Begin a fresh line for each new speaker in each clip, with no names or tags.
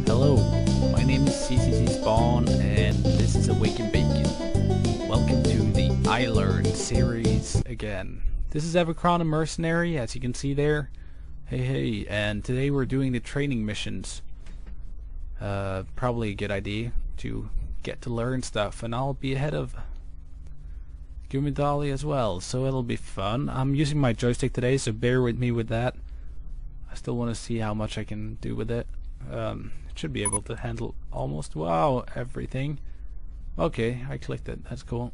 Hello, my name is zzzspawn and this is Awaken Bacon. Welcome to the I Learned series again. This is Evochron Mercenary, as you can see there. Hey, and today we're doing the training missions. Probably a good idea to get to learn stuff, and I'll be ahead of Gumidali as well, so it'll be fun. I'm using my joystick today, so bear with me with that. I still want to see how much I can do with it. It should be able to handle almost, wow, everything. Okay, I clicked it, that's cool.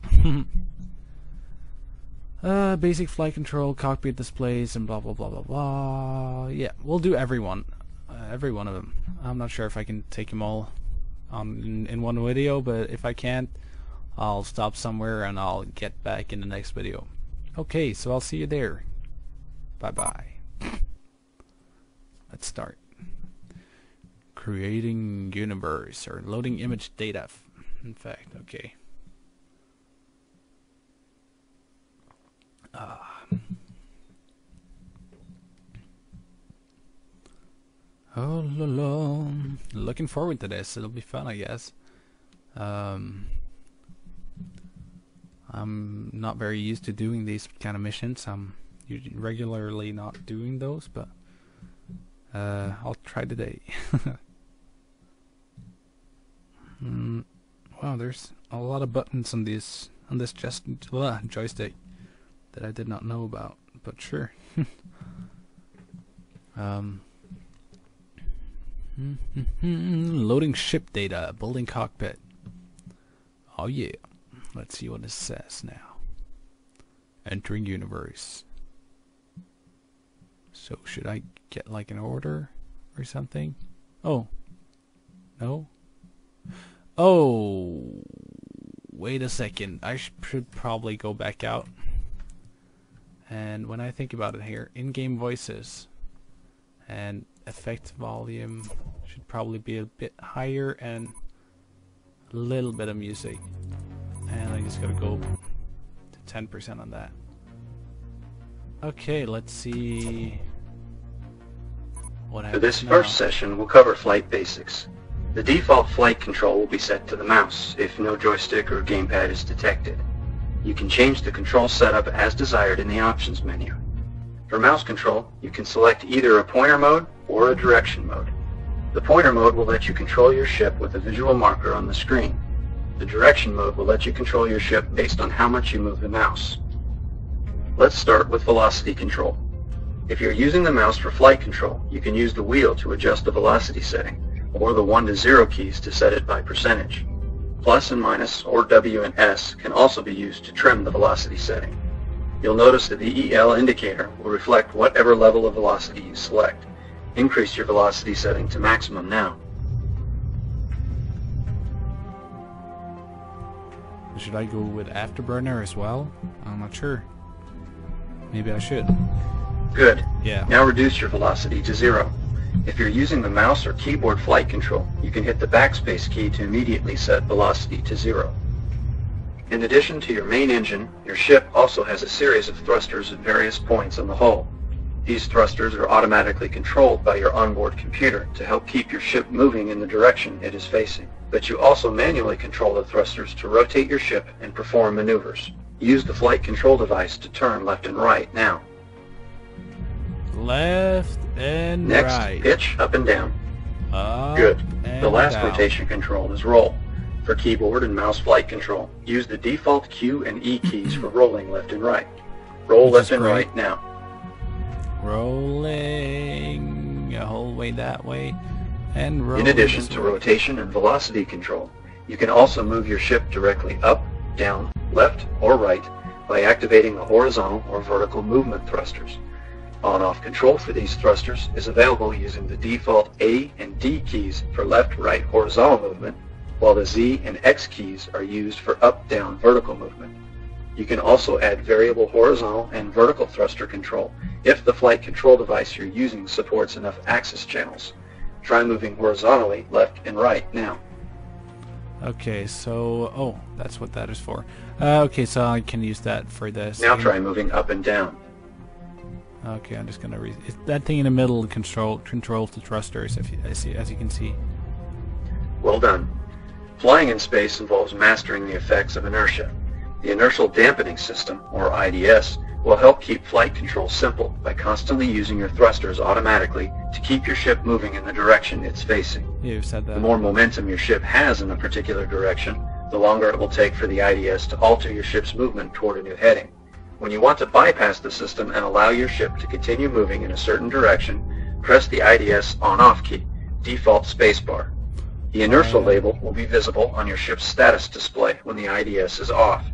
Basic flight control, cockpit displays, and blah blah blah blah blah. Yeah, we'll do every one of them. I'm not sure if I can take them all on in one video, but if I can't, I'll stop somewhere and I'll get back in the next video. Okay, so I'll see you there. Bye bye. Let's start. Creating universe, or loading image data. In fact, okay. Oh la la. Looking forward to this. It'll be fun, I guess. I'm not very used to doing these kind of missions. I'm regularly not doing those, but I'll try today. Wow, there's a lot of buttons on this joystick that I did not know about, but sure. Loading ship data, building cockpit. Oh yeah. Let's see what it says now. Entering universe. So should I get like an order or something? Oh. No? Oh. Wait a second. I should probably go back out. And when I think about it here, in-game voices and effect volume should probably be a bit higher, and a little bit of music. And I just gotta go to 10% on that. Okay, let's see what happens.
For this first session, we'll cover flight basics. The default flight control will be set to the mouse if no joystick or gamepad is detected. You can change the control setup as desired in the options menu. For mouse control, you can select either a pointer mode or a direction mode. The pointer mode will let you control your ship with a visual marker on the screen. The direction mode will let you control your ship based on how much you move the mouse. Let's start with velocity control. If you're using the mouse for flight control, you can use the wheel to adjust the velocity setting, or the 1 to 0 keys to set it by percentage. Plus and minus, or W and S, can also be used to trim the velocity setting. You'll notice that the EL indicator will reflect whatever level of velocity you select. Increase your velocity setting to maximum now.
Should I go with Afterburner as well? I'm not sure. Maybe I should.
Good.
Yeah.
Now reduce your velocity to 0. If you're using the mouse or keyboard flight control, you can hit the backspace key to immediately set velocity to 0. In addition to your main engine, your ship also has a series of thrusters at various points on the hull. These thrusters are automatically controlled by your onboard computer to help keep your ship moving in the direction it is facing. But you also manually control the thrusters to rotate your ship and perform maneuvers. Use the flight control device to turn left and right now.
Left and
Next,
right.
pitch up and down.
Up
Good.
and
The last
down.
rotation control is roll. For keyboard and mouse flight control, use the default Q and E keys for rolling left and right. Roll left and right now.
Rolling a whole way that way, and rolling.
In addition
this
to
way.
rotation and velocity control, you can also move your ship directly up, down, left, or right by activating the horizontal or vertical movement thrusters. On-off control for these thrusters is available using the default A and D keys for left-right horizontal movement, while the Z and X keys are used for up-down vertical movement. You can also add variable horizontal and vertical thruster control if the flight control device you're using supports enough axis channels. Try moving horizontally left and right now.
Okay, so oh, that's what that is for. Okay, so I can use that for this.
Now try moving up and down.
Okay, I'm just gonna that thing in the middle controls the thrusters, as you can see.
Well done. Flying in space involves mastering the effects of inertia. The inertial dampening system, or IDS, will help keep flight control simple by constantly using your thrusters automatically to keep your ship moving in the direction it's facing.
You've said that.
The more momentum your ship has in a particular direction, the longer it will take for the IDS to alter your ship's movement toward a new heading. When you want to bypass the system and allow your ship to continue moving in a certain direction, press the IDS on-off key, default spacebar. The inertial label will be visible on your ship's status display when the IDS is off.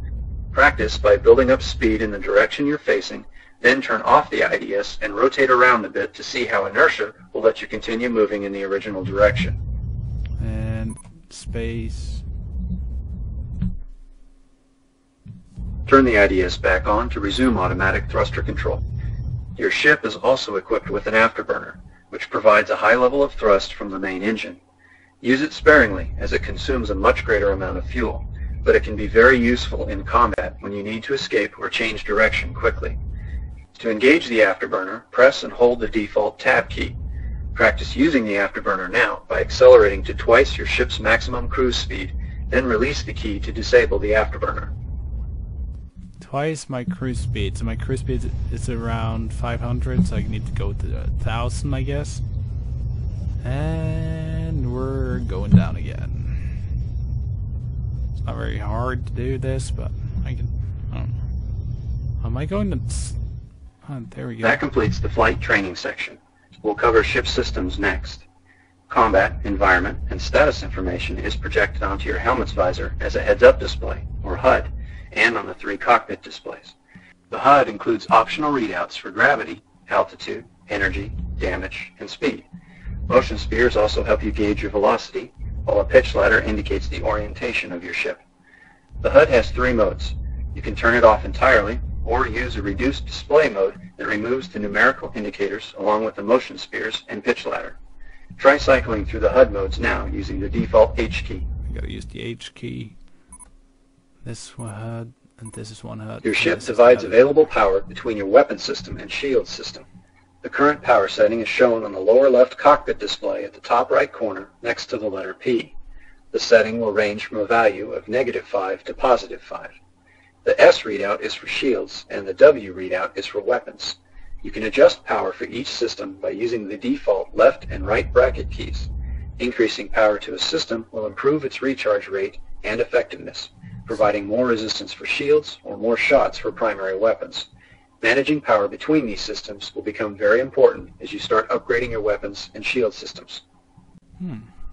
Practice by building up speed in the direction you're facing, then turn off the IDS and rotate around a bit to see how inertia will let you continue moving in the original direction.
And space.
Turn the IDS back on to resume automatic thruster control. Your ship is also equipped with an afterburner, which provides a high level of thrust from the main engine. Use it sparingly, as it consumes a much greater amount of fuel, but it can be very useful in combat when you need to escape or change direction quickly. To engage the afterburner, press and hold the default tab key. Practice using the afterburner now by accelerating to twice your ship's maximum cruise speed, then release the key to disable the afterburner.
Twice my cruise speed. So my cruise speed is around 500, so I need to go to 1,000, I guess. And we're going down again. It's not very hard to do this, but I can. I don't know. Am I going to? Oh, there we go.
That completes the flight training section. We'll cover ship systems next. Combat, environment, and status information is projected onto your helmet's visor as a heads-up display, or HUD, and on the 3 cockpit displays. The HUD includes optional readouts for gravity, altitude, energy, damage, and speed. Motion spheres also help you gauge your velocity, while a pitch ladder indicates the orientation of your ship. The HUD has 3 modes. You can turn it off entirely, or use a reduced display mode that removes the numerical indicators along with the motion spheres and pitch ladder. Try cycling through the HUD modes now using the default H key.
I gotta use the H key. This one HUD, and this is one HUD.
Your ship divides available power between your weapon system and shield system. The current power setting is shown on the lower left cockpit display at the top right corner next to the letter P. The setting will range from a value of -5 to +5. The S readout is for shields, and the W readout is for weapons. You can adjust power for each system by using the default left and right bracket keys. Increasing power to a system will improve its recharge rate and effectiveness, providing more resistance for shields or more shots for primary weapons. Managing power between these systems will become very important as you start upgrading your weapons and shield systems.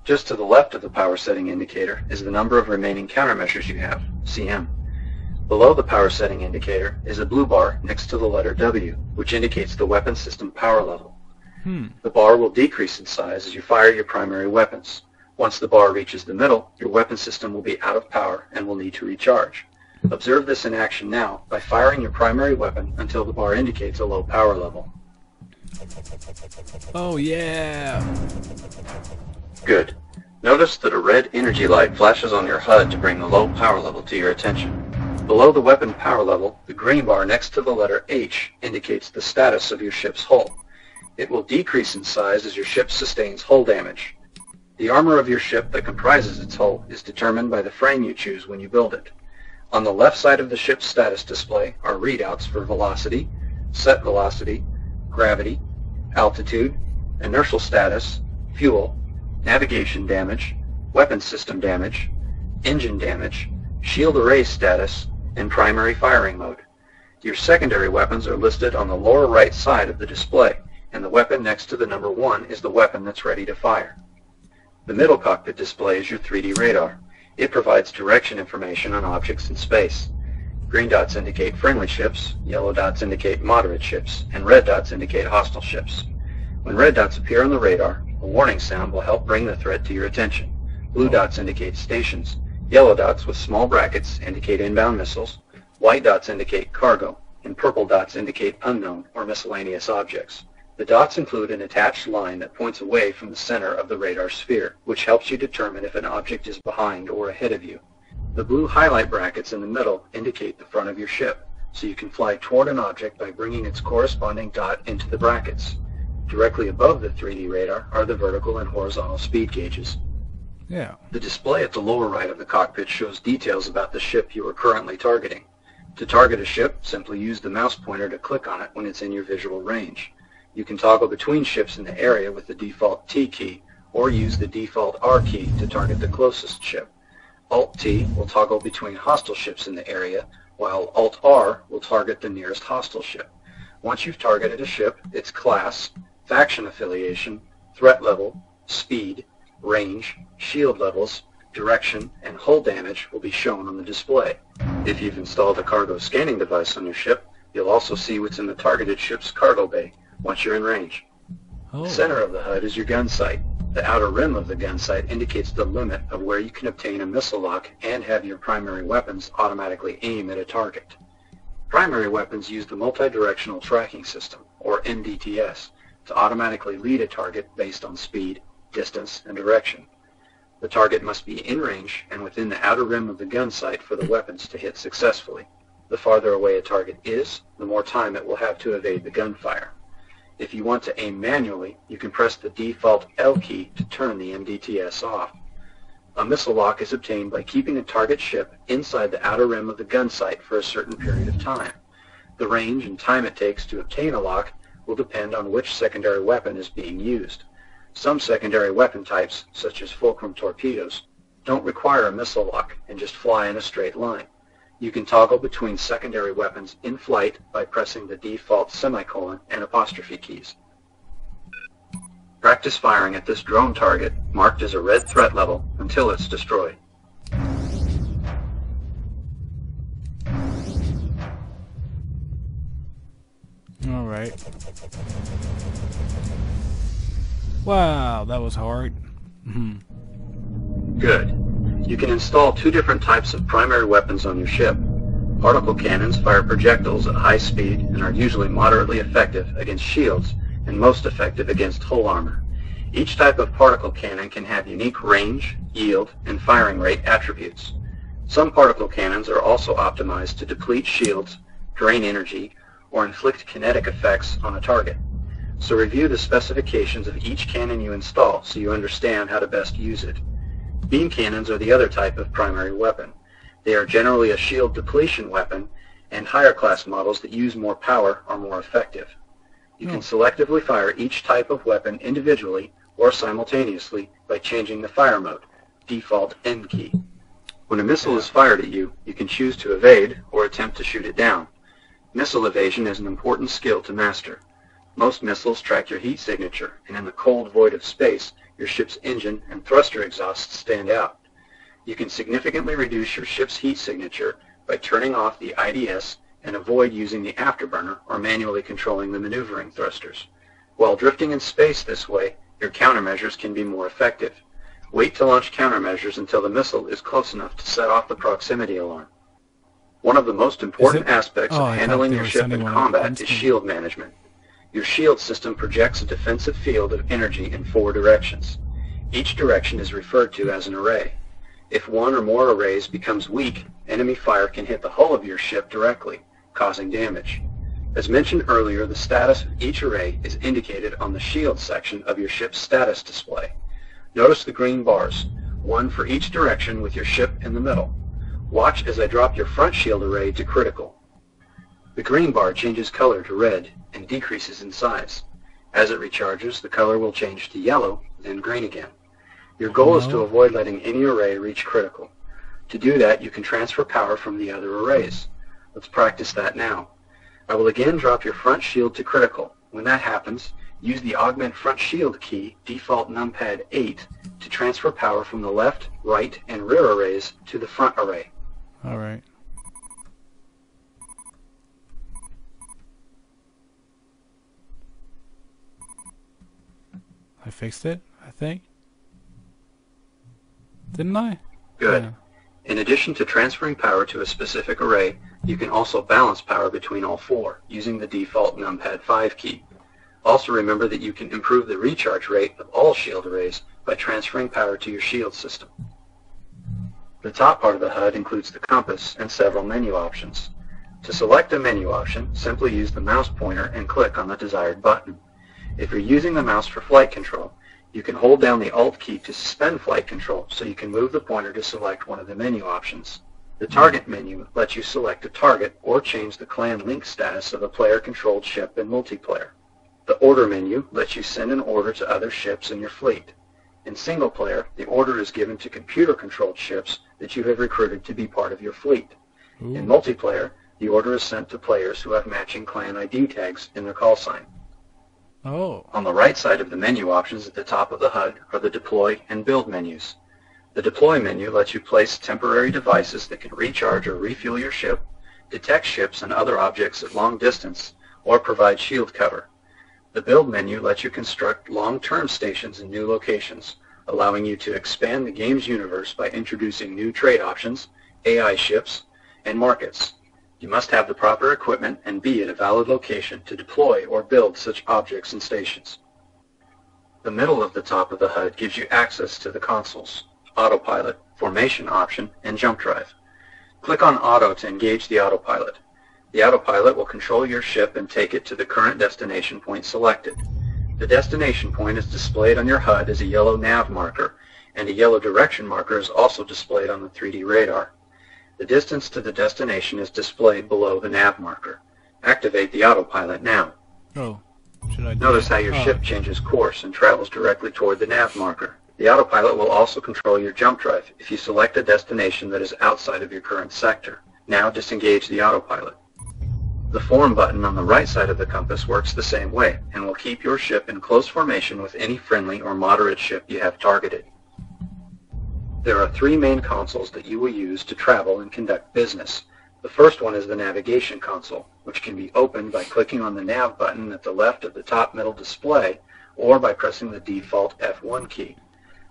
Just to the left of the power setting indicator is the number of remaining countermeasures you have, CM. Below the power setting indicator is a blue bar next to the letter W, which indicates the weapon system power level. The bar will decrease in size as you fire your primary weapons. Once the bar reaches the middle, your weapon system will be out of power and will need to recharge. Observe this in action now by firing your primary weapon until the bar indicates a low power level.
Oh yeah!
Good. Notice that a red energy light flashes on your HUD to bring the low power level to your attention. Below the weapon power level, the green bar next to the letter H indicates the status of your ship's hull. It will decrease in size as your ship sustains hull damage. The armor of your ship that comprises its hull is determined by the frame you choose when you build it. On the left side of the ship's status display are readouts for velocity, set velocity, gravity, altitude, inertial status, fuel, navigation damage, weapon system damage, engine damage, shield array status, and primary firing mode. Your secondary weapons are listed on the lower right side of the display, and the weapon next to the number 1 is the weapon that's ready to fire. The middle cockpit display is your 3D radar. It provides direction information on objects in space. Green dots indicate friendly ships, yellow dots indicate moderate ships, and red dots indicate hostile ships. When red dots appear on the radar, a warning sound will help bring the threat to your attention. Blue dots indicate stations. Yellow dots with small brackets indicate inbound missiles. White dots indicate cargo, and purple dots indicate unknown or miscellaneous objects. The dots include an attached line that points away from the center of the radar sphere, which helps you determine if an object is behind or ahead of you. The blue highlight brackets in the middle indicate the front of your ship. so you can fly toward an object by bringing its corresponding dot into the brackets. Directly above the 3D radar are the vertical and horizontal speed gauges.
Yeah.
The display at the lower right of the cockpit shows details about the ship you are currently targeting. To target a ship, simply use the mouse pointer to click on it when it's in your visual range. You can toggle between ships in the area with the default T key, or use the default R key to target the closest ship. Alt-T will toggle between hostile ships in the area, while Alt-R will target the nearest hostile ship. Once you've targeted a ship, its class, faction affiliation, threat level, speed, range, shield levels, direction, and hull damage will be shown on the display. If you've installed a cargo scanning device on your ship, you'll also see what's in the targeted ship's cargo bay once you're in range.
Oh.
The center of the HUD is your gun sight. The outer rim of the gun sight indicates the limit of where you can obtain a missile lock and have your primary weapons automatically aim at a target. Primary weapons use the multi-directional tracking system, or MDTS, to automatically lead a target based on speed, distance, and direction. The target must be in range and within the outer rim of the gun sight for the weapons to hit successfully. The farther away a target is, the more time it will have to evade the gunfire. If you want to aim manually, you can press the default L key to turn the MDTS off. A missile lock is obtained by keeping a target ship inside the outer rim of the gun sight for a certain period of time. The range and time it takes to obtain a lock will depend on which secondary weapon is being used. Some secondary weapon types, such as fulcrum torpedoes, don't require a missile lock and just fly in a straight line. You can toggle between secondary weapons in flight by pressing the default semicolon and apostrophe keys. Practice firing at this drone target, marked as a red threat level, until it's destroyed.
Alright. Wow, that was hard.
Good. You can install two different types of primary weapons on your ship. Particle cannons fire projectiles at high speed and are usually moderately effective against shields and most effective against hull armor. Each type of particle cannon can have unique range, yield, and firing rate attributes. Some particle cannons are also optimized to deplete shields, drain energy, or inflict kinetic effects on a target. So review the specifications of each cannon you install so you understand how to best use it. Beam cannons are the other type of primary weapon. They are generally a shield depletion weapon, and higher class models that use more power are more effective. You can selectively fire each type of weapon individually or simultaneously by changing the fire mode, default N key. When a missile is fired at you, you can choose to evade or attempt to shoot it down. Missile evasion is an important skill to master. Most missiles track your heat signature, and in the cold void of space, your ship's engine and thruster exhausts stand out. You can significantly reduce your ship's heat signature by turning off the IDS and avoid using the afterburner or manually controlling the maneuvering thrusters. While drifting in space this way, your countermeasures can be more effective. Wait to launch countermeasures until the missile is close enough to set off the proximity alarm. One of the most important aspects of handling your ship in combat is shield management. Your shield system projects a defensive field of energy in 4 directions. Each direction is referred to as an array. If one or more arrays becomes weak, enemy fire can hit the hull of your ship directly, causing damage. As mentioned earlier, the status of each array is indicated on the shield section of your ship's status display. Notice the green bars, one for each direction with your ship in the middle. Watch as I drop your front shield array to critical. The green bar changes color to red and decreases in size. As it recharges, the color will change to yellow, then green again. Your goal is to avoid letting any array reach critical. To do that, you can transfer power from the other arrays. Let's practice that now. I will again drop your front shield to critical. When that happens, use the Augment Front Shield key, default numpad 8, to transfer power from the left, right, and rear arrays to the front array.
Alright. I fixed it, I think. Didn't I?
Good.
Yeah.
In addition to transferring power to a specific array, you can also balance power between all 4 using the default numpad 5 key. Also remember that you can improve the recharge rate of all shield arrays by transferring power to your shield system. The top part of the HUD includes the compass and several menu options. To select a menu option, simply use the mouse pointer and click on the desired button. If you're using the mouse for flight control, you can hold down the Alt key to suspend flight control so you can move the pointer to select one of the menu options. The target menu lets you select a target or change the clan link status of a player-controlled ship in multiplayer. The order menu lets you send an order to other ships in your fleet. In single player, the order is given to computer-controlled ships that you have recruited to be part of your fleet.
Ooh.
In multiplayer, the order is sent to players who have matching clan ID tags in their call sign.
Oh.
On the right side of the menu options at the top of the HUD are the Deploy and Build menus. The Deploy menu lets you place temporary devices that can recharge or refuel your ship, detect ships and other objects at long distance, or provide shield cover. The Build menu lets you construct long-term stations in new locations, allowing you to expand the game's universe by introducing new trade options, AI ships, and markets. You must have the proper equipment and be at a valid location to deploy or build such objects and stations. The middle of the top of the HUD gives you access to the consoles, autopilot, formation option, and jump drive. Click on Auto to engage the autopilot. The autopilot will control your ship and take it to the current destination point selected. The destination point is displayed on your HUD as a yellow nav marker, and a yellow direction marker is also displayed on the 3D radar. The distance to the destination is displayed below the nav marker. Activate the autopilot now.
Oh. Should I do
Notice
that?
how your ship changes course and travels directly toward the nav marker. The autopilot will also control your jump drive if you select a destination that is outside of your current sector. Now disengage the autopilot. The Form button on the right side of the compass works the same way and will keep your ship in close formation with any friendly or moderate ship you have targeted. There are three main consoles that you will use to travel and conduct business. The first one is the navigation console, which can be opened by clicking on the nav button at the left of the top middle display or by pressing the default F1 key.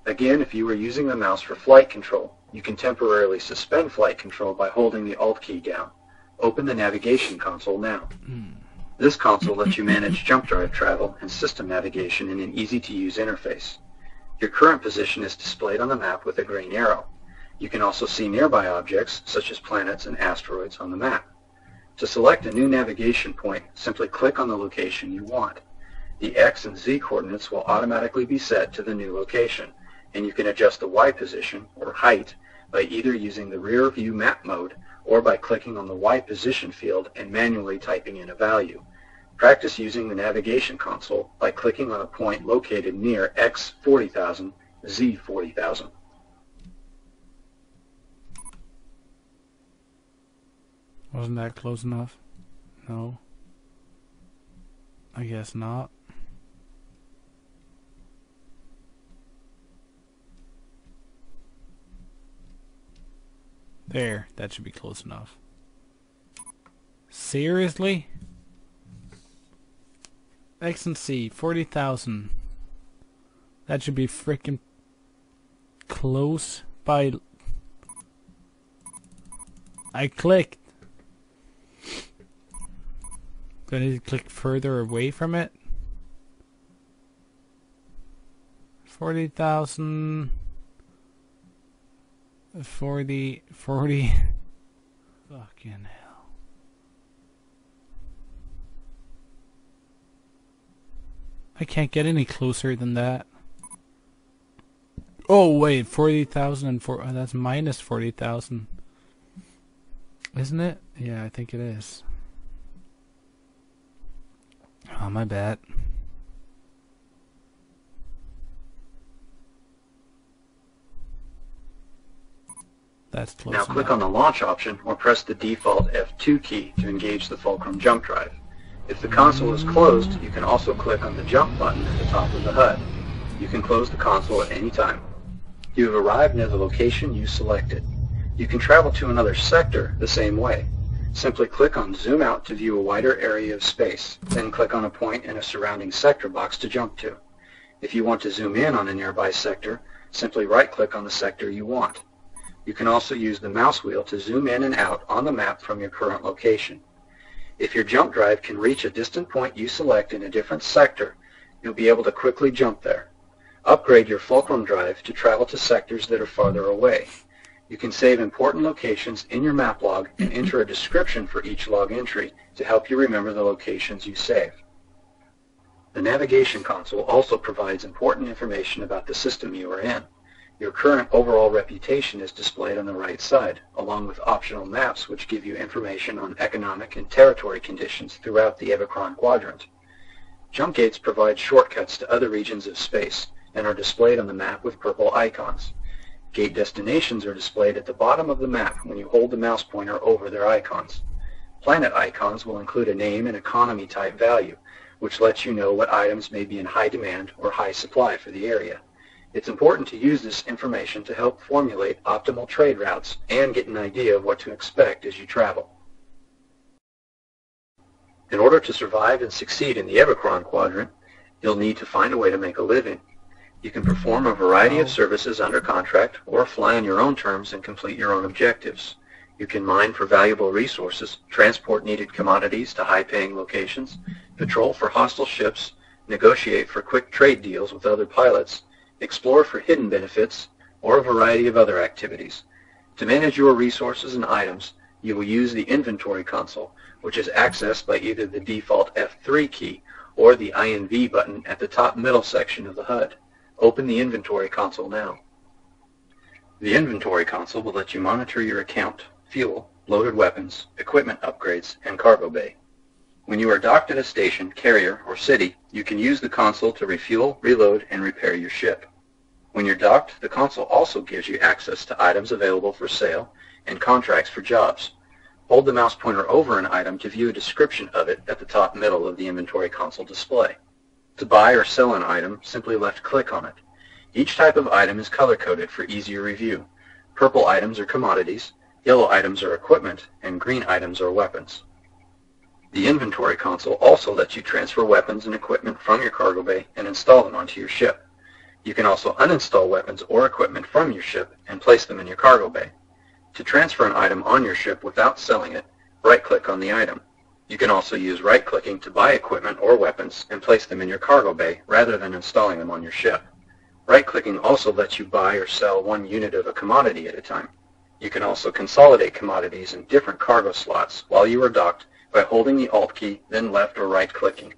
Again, if you are using the mouse for flight control, you can temporarily suspend flight control by holding the Alt key down. Open the navigation console now. This console lets you manage jump drive travel and system navigation in an easy-to-use interface. Your current position is displayed on the map with a green arrow. You can also see nearby objects, such as planets and asteroids, on the map. To select a new navigation point, simply click on the location you want. The X and Z coordinates will automatically be set to the new location, and you can adjust the Y position, or height, by either using the rear view map mode or by clicking on the Y position field and manually typing in a value. Practice using the navigation console by clicking on a point located near X 40,000, Z 40,000.
Wasn't that close enough? No. I guess not. There, that should be close enough. Seriously? X and C, 40,000. That should be freaking close by... I clicked. Do I need to click further away from it? 40,000... 40... Fucking hell. I can't get any closer than that. Oh wait, 40,000 and that's minus 40,000. Isn't it? Yeah, I think it is. Oh, my bad. That's close
Now
enough.
click on the launch option or press the default F2 key to engage the fulcrum jump drive. If the console is closed, you can also click on the jump button at the top of the HUD. You can close the console at any time. You have arrived near the location you selected. You can travel to another sector the same way. Simply click on Zoom Out to view a wider area of space, then click on a point in a surrounding sector box to jump to. If you want to zoom in on a nearby sector, simply right-click on the sector you want. You can also use the mouse wheel to zoom in and out on the map from your current location. If your jump drive can reach a distant point you select in a different sector, you'll be able to quickly jump there. Upgrade your fulcrum drive to travel to sectors that are farther away. You can save important locations in your map log and enter a description for each log entry to help you remember the locations you save. The navigation console also provides important information about the system you are in. Your current overall reputation is displayed on the right side, along with optional maps which give you information on economic and territory conditions throughout the Evochron quadrant. Jump gates provide shortcuts to other regions of space and are displayed on the map with purple icons. Gate destinations are displayed at the bottom of the map when you hold the mouse pointer over their icons. Planet icons will include a name and economy type value, which lets you know what items may be in high demand or high supply for the area. It's important to use this information to help formulate optimal trade routes and get an idea of what to expect as you travel. In order to survive and succeed in the Evochron quadrant, you'll need to find a way to make a living. You can perform a variety of services under contract or fly on your own terms and complete your own objectives. You can mine for valuable resources, transport needed commodities to high-paying locations, patrol for hostile ships, negotiate for quick trade deals with other pilots, explore for hidden benefits, or a variety of other activities. To manage your resources and items, you will use the inventory console, which is accessed by either the default F3 key or the INV button at the top middle section of the HUD. Open the inventory console now. The inventory console will let you monitor your account, fuel, loaded weapons, equipment upgrades, and cargo bay. When you are docked at a station, carrier, or city, you can use the console to refuel, reload, and repair your ship. When you're docked, the console also gives you access to items available for sale and contracts for jobs. Hold the mouse pointer over an item to view a description of it at the top middle of the inventory console display. To buy or sell an item, simply left-click on it. Each type of item is color-coded for easier review. Purple items are commodities, yellow items are equipment, and green items are weapons. The inventory console also lets you transfer weapons and equipment from your cargo bay and install them onto your ship. You can also uninstall weapons or equipment from your ship and place them in your cargo bay. To transfer an item on your ship without selling it, right-click on the item. You can also use right-clicking to buy equipment or weapons and place them in your cargo bay rather than installing them on your ship. Right-clicking also lets you buy or sell one unit of a commodity at a time. You can also consolidate commodities in different cargo slots while you are docked by holding the Alt key, then left or right-clicking.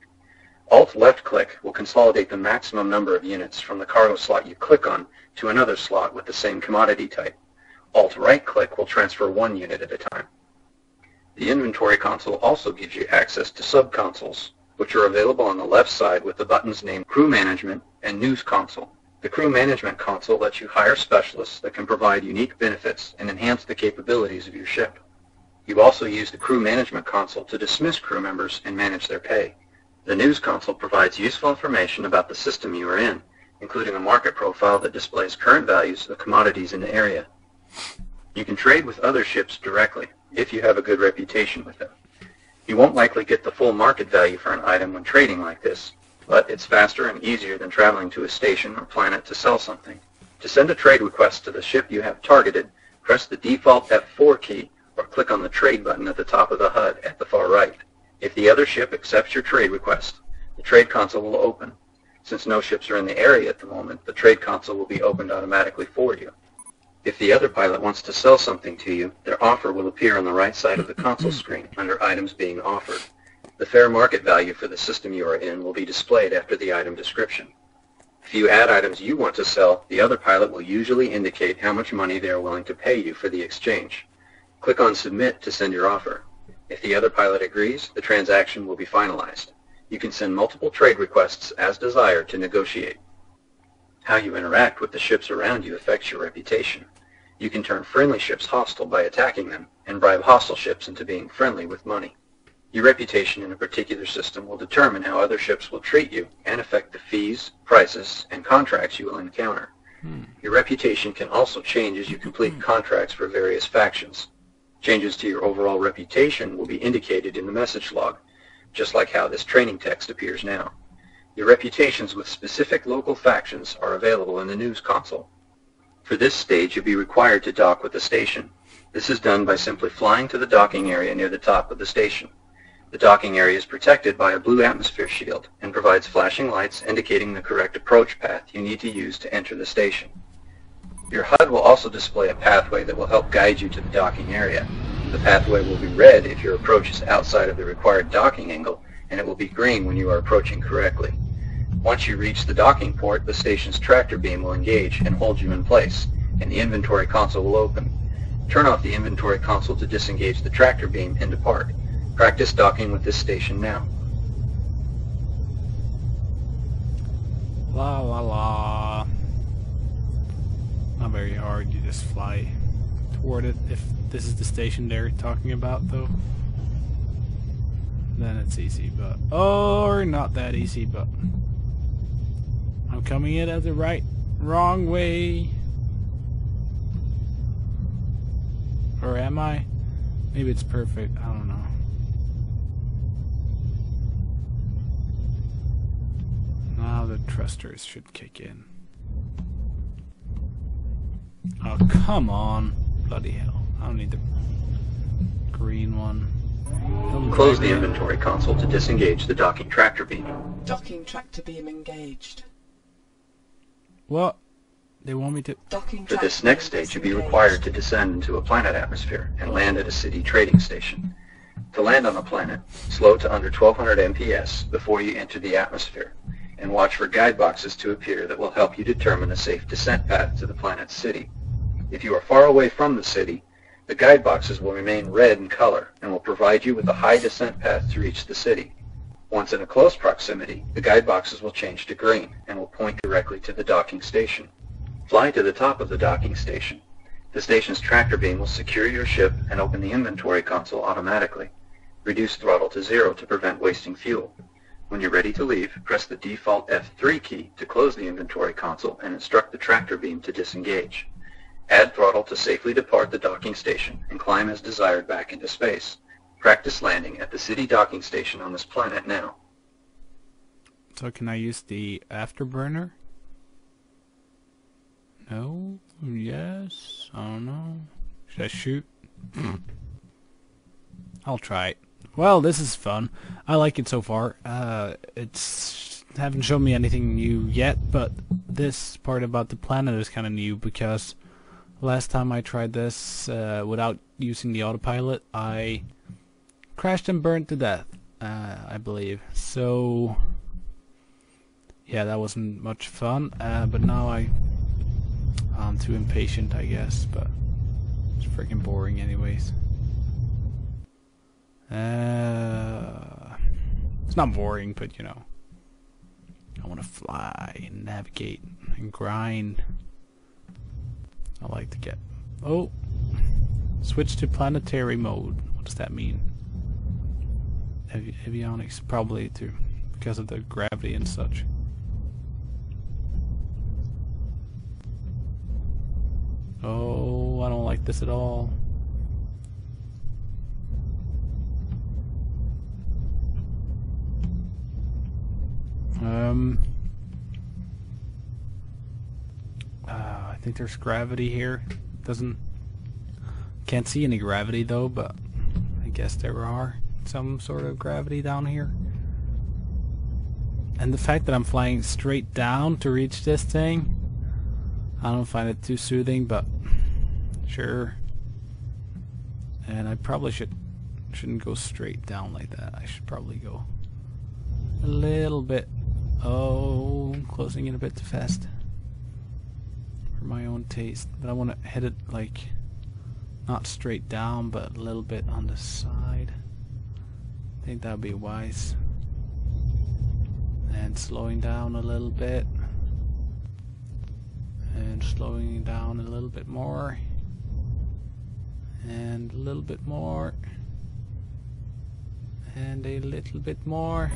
Alt left-click will consolidate the maximum number of units from the cargo slot you click on to another slot with the same commodity type. Alt right-click will transfer one unit at a time. The inventory console also gives you access to sub-consoles, which are available on the left side with the buttons named Crew Management and News Console. The Crew Management console lets you hire specialists that can provide unique benefits and enhance the capabilities of your ship. You also use the Crew Management console to dismiss crew members and manage their pay. The News console provides useful information about the system you are in, including a market profile that displays current values of commodities in the area. You can trade with other ships directly if you have a good reputation with them. You won't likely get the full market value for an item when trading like this, but it's faster and easier than traveling to a station or planet to sell something. To send a trade request to the ship you have targeted, press the default F4 key or click on the trade button at the top of the HUD at the far right. If the other ship accepts your trade request, the trade console will open. Since no ships are in the area at the moment, the trade console will be opened automatically for you. If the other pilot wants to sell something to you, their offer will appear on the right side of the console screen under items being offered. The fair market value for the system you are in will be displayed after the item description. If you add items you want to sell, the other pilot will usually indicate how much money they are willing to pay you for the exchange. Click on Submit to send your offer. If the other pilot agrees, the transaction will be finalized. You can send multiple trade requests as desired to negotiate. How you interact with the ships around you affects your reputation. You can turn friendly ships hostile by attacking them, and bribe hostile ships into being friendly with money. Your reputation in a particular system will determine how other ships will treat you and affect the fees, prices, and contracts you will encounter. Your reputation can also change as you complete contracts for various factions. Changes to your overall reputation will be indicated in the message log, just like how this training text appears now. Your reputations with specific local factions are available in the News console. For this stage, you'll be required to dock with the station. This is done by simply flying to the docking area near the top of the station. The docking area is protected by a blue atmosphere shield and provides flashing lights indicating the correct approach path you need to use to enter the station. Your HUD will also display a pathway that will help guide you to the docking area. The pathway will be red if your approach is outside of the required docking angle, and it will be green when you are approaching correctly. Once you reach the docking port, the station's tractor beam will engage and hold you in place, and the inventory console will open. Turn off the inventory console to disengage the tractor beam and depart. Practice docking with this station now.
La la la. Not very hard, you just fly toward it. If this is the station they're talking about though, then it's easy, but or not that easy, but I'm coming in at the wrong way. Or am I? Maybe it's perfect, I don't know. Now the thrusters should kick in. Oh, come on. Bloody hell. I don't need the green one.
Close the inventory console to disengage the docking tractor beam.
Docking tractor beam engaged.
What? They want me to...
For this next stage, you'll be required to descend into a planet atmosphere and land at a city trading station. To land on a planet, slow to under 1200 MPS before you enter the atmosphere, and watch for guide boxes to appear that will help you determine a safe descent path to the planet's city. If you are far away from the city, the guide boxes will remain red in color and will provide you with a high descent path to reach the city. Once in a close proximity, the guide boxes will change to green and will point directly to the docking station. Fly to the top of the docking station. The station's tractor beam will secure your ship and open the inventory console automatically. Reduce throttle to 0 to prevent wasting fuel. When you're ready to leave, press the default F3 key to close the inventory console and instruct the tractor beam to disengage. Add throttle to safely depart the docking station and climb as desired back into space. Practice landing at the city docking station on this planet now.
So can I use the afterburner? No? Yes? I don't know. Should I shoot? I'll try it. Well, this is fun. I like it so far. It's haven't shown me anything new yet, but this part about the planet is kind of new because last time I tried this without using the autopilot, I crashed and burned to death, I believe. So yeah, that wasn't much fun, but now I'm too impatient, I guess, but it's freaking boring anyways. It's not boring, but you know, I want to fly and navigate and grind. I like to get... Oh! Switch to planetary mode. What does that mean? Avionics, probably too, because of the gravity and such. Oh, I don't like this at all. I think there's gravity here. Can't see any gravity though, but I guess there are some sort of gravity down here. And the fact that I'm flying straight down to reach this thing, I don't find it too soothing, but sure. And I probably shouldn't go straight down like that. I should probably go a little bit. Oh, closing in a bit too fast for my own taste. But I want to hit it like not straight down, but a little bit on the side. I think that would be wise. And slowing down a little bit. And slowing down a little bit more. And a little bit more. And a little bit more.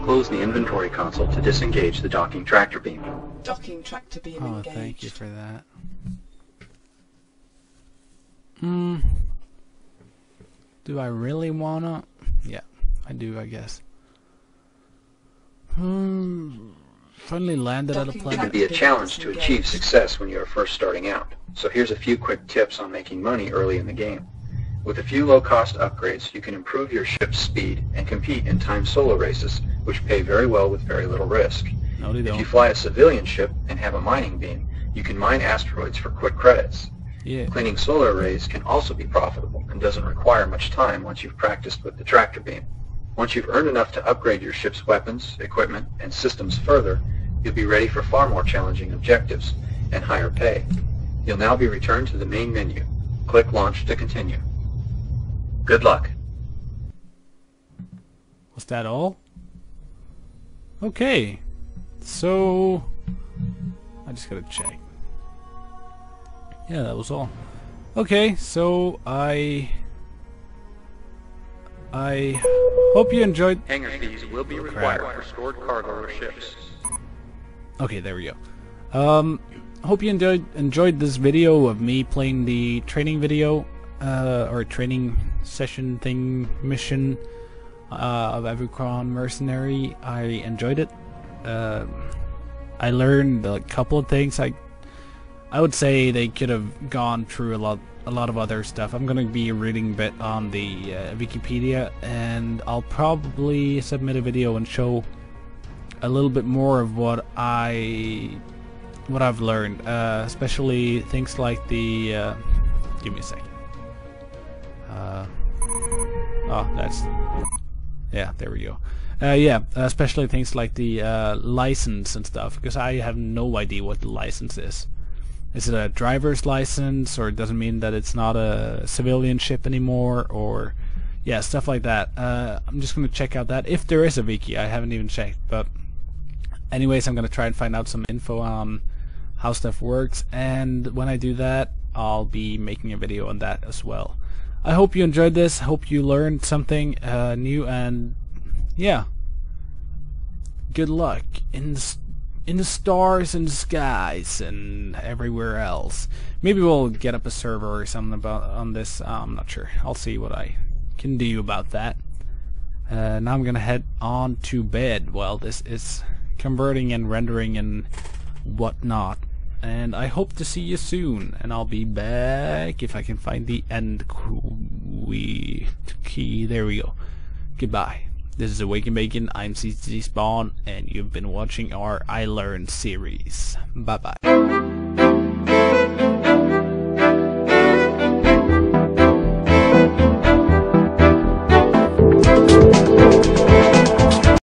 Close the inventory console to disengage the docking tractor beam.
Docking tractor beam engaged.
Thank you for that. Do I really wanna? Yeah, I do, I guess. Finally landed at a
It
planet.
can be a challenge to achieve success when you are first starting out. So here's a few quick tips on making money early in the game. With a few low-cost upgrades, you can improve your ship's speed and compete in timed solo races, which pay very well with very little risk.
No, they
If
don't.
you fly a civilian ship and have a mining beam, You can mine asteroids for quick credits.
Yeah.
Cleaning solar arrays can also be profitable and doesn't require much time once you've practiced with the tractor beam. Once you've earned enough to upgrade your ship's weapons, equipment, and systems further, you'll be ready for far more challenging objectives and higher pay. You'll now be returned to the main menu. Click Launch to continue. Good luck.
Was that all? Okay. So I just gotta check. Yeah, that was all. Okay, so I hope you enjoyed.
Hangar fees will be required for stored cargo or ships.
Okay, there we go. Hope you enjoyed this video of me playing the training video or training session thing mission of Evochron Mercenary. I enjoyed it. I learned a couple of things. I would say they could have gone through a lot of other stuff. I'm gonna be reading a bit on the Wikipedia, and I'll probably submit a video and show a little bit more of what I've learned, especially things like the give me a second. Yeah, there we go. Yeah, especially things like the license and stuff, because I have no idea what the license is. Is it a driver's license, or it doesn't mean that it's not a civilian ship anymore, or yeah, stuff like that. I'm just gonna check out that, if there is a wiki. I haven't even checked, but anyways, I'm gonna try and find out some info on how stuff works, and when I do that, I'll be making a video on that as well. I hope you enjoyed this. Hope you learned something new, and yeah, good luck in the stars and the skies and everywhere else. Maybe we'll get up a server or something on this. I'm not sure. I'll see what I can do about that. Now I'm gonna head on to bed while this is converting and rendering and whatnot. And I hope to see you soon. And I'll be back if I can find the end key. There we go. Goodbye. This is Awaken Bacon. I'm zzzspawn, and you've been watching our I Learned series. Bye bye.